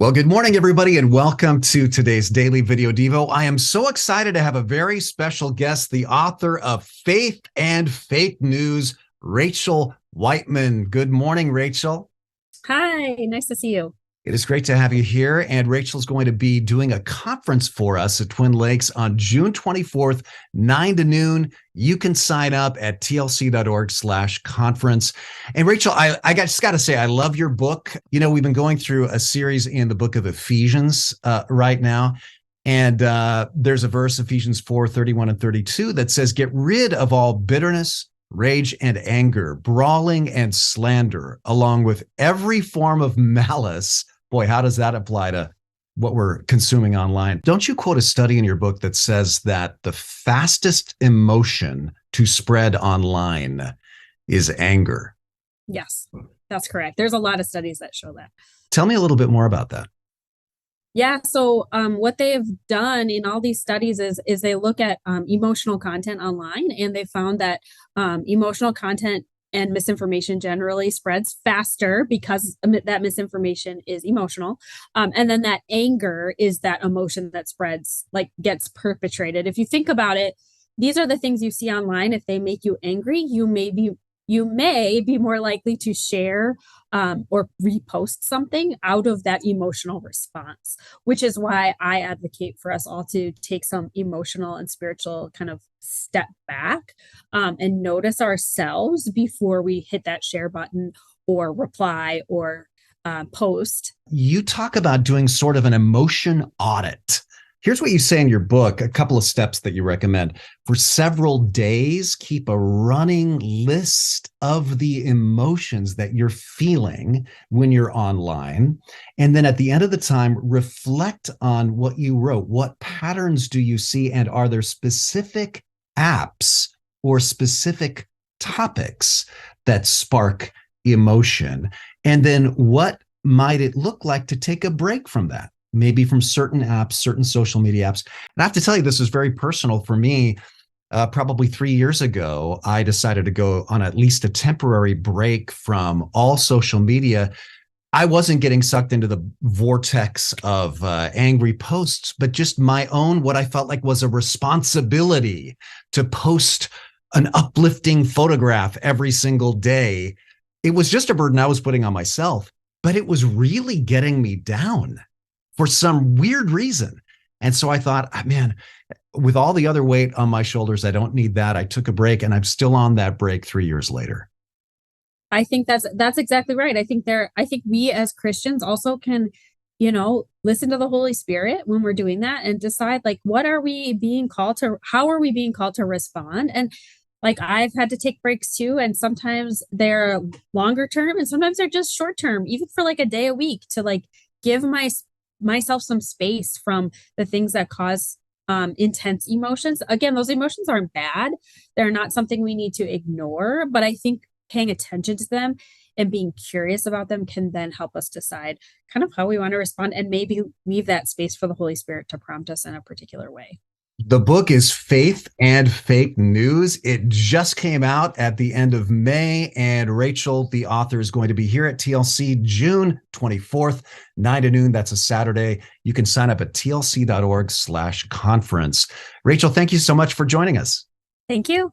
Well, good morning, everybody, and welcome to today's Daily Video Devo. I am so excited to have a very special guest, the author of Faith and Fake News, Rachel Whiteman. Good morning, Rachel. Hi, nice to see you. It is great to have you here. And Rachel's going to be doing a conference for us at Twin Lakes on June 24th, 9 to noon. You can sign up at tlc.org/conference. And Rachel, I just got to say, I love your book. You know, we've been going through a series in the book of Ephesians right now. And there's a verse, Ephesians 4:31 and 32, that says, get rid of all bitterness, rage and anger, brawling and slander, along with every form of malice. Boy, how does that apply to what we're consuming online? Don't you quote a study in your book that says that the fastest emotion to spread online is anger? Yes, that's correct. There's a lot of studies that show that. Tell me a little bit more about that. Yeah, so what they have done in all these studies is they look at emotional content online, and they found that emotional content and misinformation generally spreads faster because that misinformation is emotional. And then that anger is that emotion that spreads, like gets perpetrated. If you think about it, these are the things you see online. If they make you angry, you may be more likely to share or repost something out of that emotional response, which is why I advocate for us all to take some emotional and spiritual kind of step back and notice ourselves before we hit that share button or reply or post. You talk about doing sort of an emotion audit. Here's what you say in your book, a couple of steps that you recommend. For several days, keep a running list of the emotions that you're feeling when you're online. And then at the end of the time, reflect on what you wrote. What patterns do you see? And are there specific apps or specific topics that spark emotion? And then what might it look like to take a break from that? Maybe from certain apps, certain social media apps. And I have to tell you, this is very personal for me. Probably 3 years ago, I decided to go on at least a temporary break from all social media. I wasn't getting sucked into the vortex of angry posts, but just my own, what I felt like was a responsibility to post an uplifting photograph every single day. It was just a burden I was putting on myself, but it was really getting me down for some weird reason. And so I thought, man, with all the other weight on my shoulders, I don't need that. I took a break, and I'm still on that break 3 years later. I think that's exactly right. I think we as Christians also can, listen to the Holy Spirit when we're doing that and decide, like, how are we being called to respond? And like, I've had to take breaks too, and sometimes they're longer term and sometimes they're just short term, even for like a day a week, to like give myself some space from the things that cause intense emotions. Again, those emotions aren't bad. They're not something we need to ignore, but I think paying attention to them and being curious about them can then help us decide kind of how we want to respond, and maybe leave that space for the Holy Spirit to prompt us in a particular way. The book is Faith and Fake News. It just came out at the end of May, and Rachel, the author, is going to be here at TLC June 24th, 9 to noon. That's a Saturday. You can sign up at tlc.org/conference. Rachel, thank you so much for joining us. Thank you.